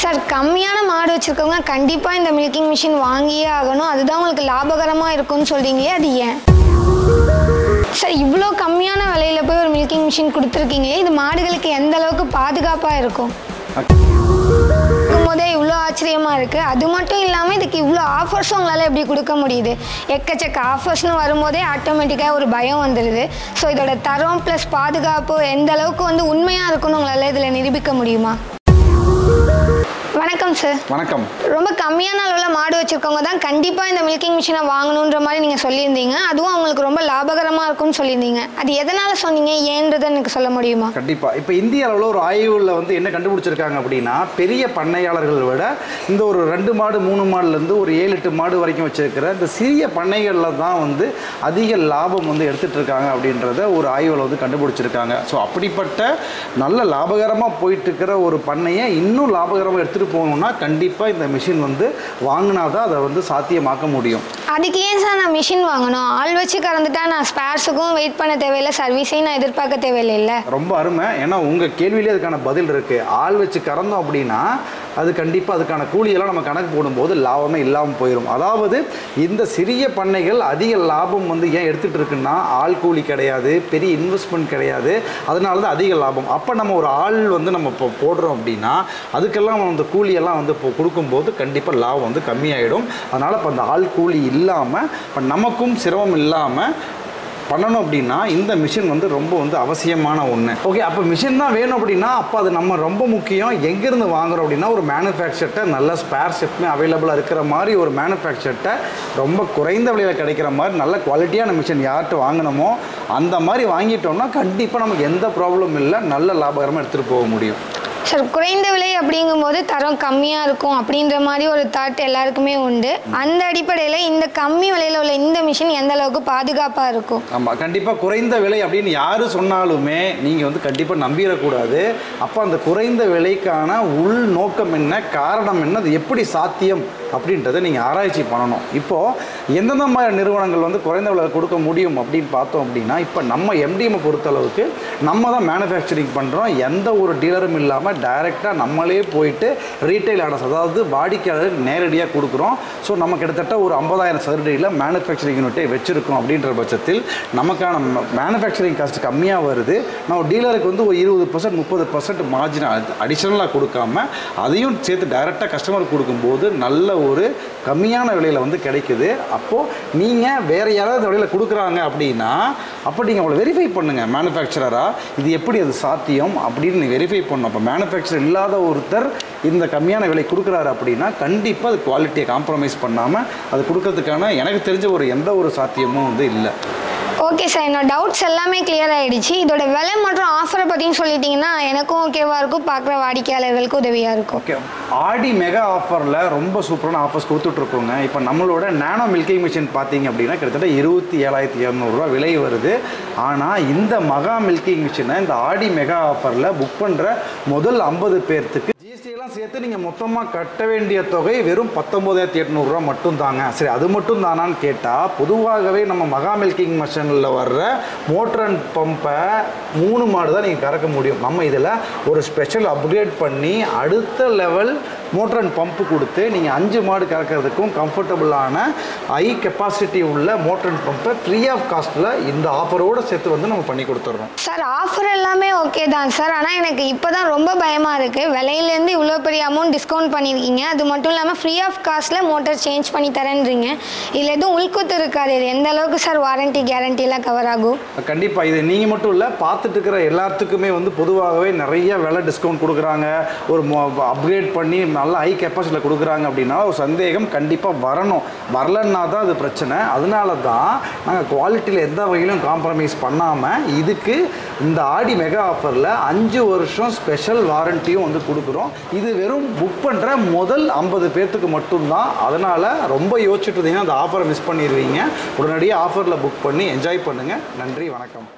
Sir கம்மியான மாடு வச்சுருக்கவங்க கண்டிப்பாக இந்த மில்கிங் மிஷின் வாங்கியே ஆகணும், அதுதான் உங்களுக்கு லாபகரமாக இருக்கும்னு சொல்கிறீங்களே, அது ஏன் சார்? இவ்வளோ கம்மியான விலையில் போய் ஒரு மில்கிங் மிஷின் கொடுத்துருக்கீங்களே, இது மாடுகளுக்கு எந்த அளவுக்கு பாதுகாப்பாக இருக்கும் போதே இவ்வளோ ஆச்சரியமாக இருக்குது. அது மட்டும் இல்லாமல் இதுக்கு இவ்வளோ ஆஃபர்ஸும் உங்களால் எப்படி கொடுக்க முடியுது? எக்கச்சக்க ஆஃபர்ஸ்னு வரும்போதே ஆட்டோமேட்டிக்காக ஒரு பயம் வந்துடுது. ஸோ இதோட தரம் ப்ளஸ் பாதுகாப்பு எந்த அளவுக்கு உண்மையாக இருக்குன்னு உங்களால் இதில் நிரூபிக்க முடியுமா? வணக்கம் சார். வணக்கம். ரொம்ப கம்மியான அளவில் மாடு வச்சுருக்கவங்க தான் கண்டிப்பாக இந்த மில்கிங் மிஷினை வாங்கணுன்ற மாதிரி நீங்கள் சொல்லியிருந்தீங்க. அதுவும் அவங்களுக்கு ரொம்ப லாபகரமாக இருக்கும்னு சொல்லியிருந்தீங்க. அது எதனால் சொன்னீங்க, ஏன்றதை எனக்கு சொல்ல முடியுமா? கண்டிப்பாக. இப்போ இந்திய அளவில் ஒரு ஆய்வில் என்ன கண்டுபிடிச்சிருக்காங்க அப்படின்னா, பெரிய பண்ணையாளர்கள் விட இந்த ஒரு 2 மாடு 3 மாடுலேருந்து ஒரு 7-8 மாடு வரைக்கும் வச்சுருக்கிற இந்த சிறிய பண்ணைகளில் தான் அதிக லாபம் எடுத்துகிட்டு இருக்காங்க அப்படின்றத ஒரு ஆய்வில் கண்டுபிடிச்சிருக்காங்க. ஸோ அப்படிப்பட்ட நல்ல லாபகரமாக போயிட்டு இருக்கிற ஒரு பண்ணையை இன்னும் லாபகரமாக எடுத்துகிட்டு போகணும்னா கண்டிப்பாக இந்த மிஷின் வாங்கினா தான் அதை சாத்தியமாக்க முடியும். அதுக்கு ஏன் சார் நான் மிஷின் வாங்கணும்? ஆள் வச்சு கறந்துட்டா நான் ஸ்பேர்ஸுக்கும் வெயிட் பண்ண தேவையில்லை, சர்வீஸையும் நான் எதிர்பார்க்க தேவையில்லை. ரொம்ப அருமை. ஏன்னா உங்கள் கேள்வியிலே அதுக்கான பதில் இருக்குது. ஆள் வச்சு கறந்தோம் அப்படின்னா அது கண்டிப்பாக அதுக்கான கூலியெல்லாம் நம்ம கணக்கு போடும்போது லாபமே இல்லாமல் போயிடும். அதாவது இந்த சிறிய பண்ணைகள் அதிக லாபம் ஏன் எடுத்துகிட்டு இருக்குன்னா, ஆள் கூலி கிடையாது, பெரிய இன்வெஸ்ட்மெண்ட் கிடையாது, அதனால தான் அதிக லாபம். அப்போ நம்ம ஒரு ஆள் நம்ம இப்போ போடுறோம் அப்படின்னா அதுக்கெல்லாம் கூலியெல்லாம் இப்போ கொடுக்கும்போது கண்டிப்பாக லாபம் கம்மியாயிடும். அதனால் இப்போ அந்த ஆள் கூலி இல்லாமல் இப்போ நமக்கும் சிரமம் இல்லாமல் பண்ணணும் அப்படின்னா இந்த மிஷின் ரொம்ப அவசியமான ஒன்று. ஓகே, அப்போ மிஷின் தான் வேணும் அப்படின்னா அப்போ அது நம்ம ரொம்ப முக்கியம். எங்கேருந்து வாங்குறோம் அப்படின்னா ஒரு மேனுஃபேக்சர்கிட்ட நல்ல ஸ்பேர் செட்மே அவைலபிளாக இருக்கிற மாதிரி ஒரு மேனுஃபேக்சர்கிட்ட ரொம்ப குறைந்த விலையில் கிடைக்கிற மாதிரி நல்ல குவாலிட்டியான மிஷின் யார்கிட்ட வாங்கினோமோ அந்த மாதிரி வாங்கிட்டோம்னா கண்டிப்பாக நமக்கு எந்த ப்ராப்ளமும் இல்லை, நல்ல லாபகரமாக எடுத்துகிட்டு போக முடியும். சார் குறைந்த விலை அப்படிங்கும்போது தரம் கம்மியாக இருக்கும் அப்படின்ற மாதிரி ஒரு தாட் எல்லாருக்குமே உண்டு. அந்த அடிப்படையில் இந்த கம்மி விலையில் உள்ள இந்த மிஷின் எந்த அளவுக்கு பாதுகாப்பாக இருக்கும்? ஆமாம், கண்டிப்பாக குறைந்த விலை அப்படின்னு யார் சொன்னாலுமே நீங்கள் கண்டிப்பாக நம்பிடக்கூடாது. அப்போ அந்த குறைந்த விலைக்கான உள் நோக்கம் என்ன, காரணம் என்ன, அது எப்படி சாத்தியம் அப்படின்றத நீங்கள் ஆராய்ச்சி பண்ணணும். இப்போது எந்தெந்த மாதிரி நிறுவனங்கள் குறைந்த விலையில் கொடுக்க முடியும் அப்படின்னு பார்த்தோம் அப்படின்னா, இப்போ நம்ம எம்டிஎம்மை பொறுத்தளவுக்கு நம்ம தான் மேனுஃபேக்சரிங் பண்ணுறோம். எந்த ஒரு டீலரும் இல்லாமல் டைரெக்டாக நம்மளே போயிட்டு ரீட்டைல் ஆர்டர்ஸ், அதாவது வாடிக்கையாளருக்கு நேரடியாக கொடுக்குறோம். ஸோ நம்ம கிட்டத்தட்ட ஒரு 50,000 சதுரடியில் மேனுஃபேக்சரிங் யூனிட்டை வச்சுருக்கோம். அப்படின்ற பட்சத்தில் நமக்கான மேனுஃபேக்சரிங் காஸ்ட் கம்மியாக வருது. நம்ம டீலருக்கு ஒரு 20% 30% மார்ஜின் அடிஷ்னலாக கொடுக்காம அதையும் சேர்த்து டைரெக்டாக கஸ்டமருக்கு கொடுக்கும்போது நல்ல ஒரு கம்மியான விலையில் கிடைக்குது. அப்போது நீங்கள் வேறு யாராவது விலையில் கொடுக்குறாங்க அப்படின்னா அப்போ நீங்கள் அவங்களை வெரிஃபை பண்ணுங்கள். மேனுஃபேக்சரராக இது எப்படி அது சாத்தியம் அப்படின்னு நீங்கள் வெரிஃபை பண்ணணும். அப்போ மேனுஃபேக்சர் இல்லாத ஒருத்தர் இந்த கம்மியான விலை கொடுக்குறாரு அப்படின்னா கண்டிப்பாக அது குவாலிட்டியை காம்ப்ரமைஸ் பண்ணாமல் அது கொடுக்கறதுக்கான எனக்கு தெரிஞ்ச எந்த ஒரு சாத்தியமும் இல்லை. ஓகே சார், என்னோட டவுட்ஸ் எல்லாமே கிளியர் ஆகிடுச்சு. இதோட விலை மற்றும் ஆஃபரை பற்றியும் சொல்லிட்டீங்கன்னா எனக்கும் ஓகேவாக இருக்கும், பார்க்குற வாடிக்கையாளர்களுக்கு உதவியாக இருக்கும். ஓகே, ஆடி மெகா ஆஃபரில் ரொம்ப சூப்பரான ஆஃபர்ஸ் கொடுத்துட்ருக்கோங்க. இப்போ நம்மளோட நானோ மில்கிங் மிஷின் பார்த்தீங்க அப்படின்னா கிட்டத்தட்ட 27,200 விலை வருது. ஆனால் இந்த மகா மில்கிங் மிஷினை இந்த ஆடி மெகா ஆஃபரில் புக் பண்ணுற முதல் 50 பேர்த்துக்கு ஜிஎஸ்டியெல்லாம் சேர்த்து நீங்கள் மொத்தமாக கட்ட வேண்டிய தொகை வெறும் 19,800 மட்டும் தாங்க. சரி, அது மட்டும் தானான்னு கேட்டால் பொதுவாகவே நம்ம மகா மில்கிங் மிஷினில் வர்ற மோட்டர் அண்ட் பம்பை 3 மாடு தான் நீங்கள் கறக்க முடியும். நம்ம இதில் ஒரு ஸ்பெஷல் அப்கிரேட் பண்ணி அடுத்த லெவல் மோட்டர் அண்ட் பம்பு கொடுத்து நீங்கள் 5 மாடு கறக்கிறதுக்கும் கம்ஃபர்டபுளான ஹை கெப்பாசிட்டி உள்ள motor and Pamba free of காஸ்ட்டில் இந்த ஆஃபரோடு சேர்த்து நம்ம பண்ணி கொடுத்துட்றோம். சார் ஆஃபர் எல்லாமே ஓகே தான் சார், ஆனால் எனக்கு இப்போ தான் ரொம்ப பயமாக இருக்குது. விலையிலேருந்து இவ்வளோ பெரிய அமௌண்ட் டிஸ்கவுண்ட் பண்ணியிருக்கீங்க, அது மட்டும் இல்லாமல் ஃப்ரீ ஆஃப் காஸ்ட்டில் மோட்டர் சேஞ்ச் பண்ணி தரேன்றீங்க. இதில் எதுவும் உள்குத்து இருக்காது. இது எந்த அளவுக்கு சார் வாரண்டி கேரண்டிலாம் கவர் ஆகும்? கண்டிப்பாக இது நீங்கள் மட்டும் இல்லை, பார்த்துட்டு இருக்கிற எல்லாத்துக்குமே பொதுவாகவே நிறைய விலை டிஸ்கவுண்ட் கொடுக்குறாங்க. ஒரு அப்கிரேட் பண்ணி நல்லா ஹை கெப்பாசிட்டியில் கொடுக்குறாங்க அப்படின்னா ஒரு சந்தேகம் கண்டிப்பாக வரலன்னா தான் அது பிரச்சனை. அதனால தான் நாங்கள் குவாலிட்டியில் எந்த வகையிலும் காம்ப்ரமைஸ் பண்ணாமல் இதுக்கு இந்த ஆடி மெகா ஆஃபரில் 5 வருஷம் ஸ்பெஷல் வாரண்டியும் கொடுக்குறோம். இது வெறும் புக் பண்ணுற முதல் 50 பேர்த்துக்கு மட்டும்தான். அதனால் ரொம்ப யோசிச்சுட்டு இருந்தீங்கன்னா அந்த ஆஃபரை மிஸ் பண்ணிடுவீங்க. உடனடியாக ஆஃபரில் புக் பண்ணி என்ஜாய் பண்ணுங்கள். நன்றி, வணக்கம்.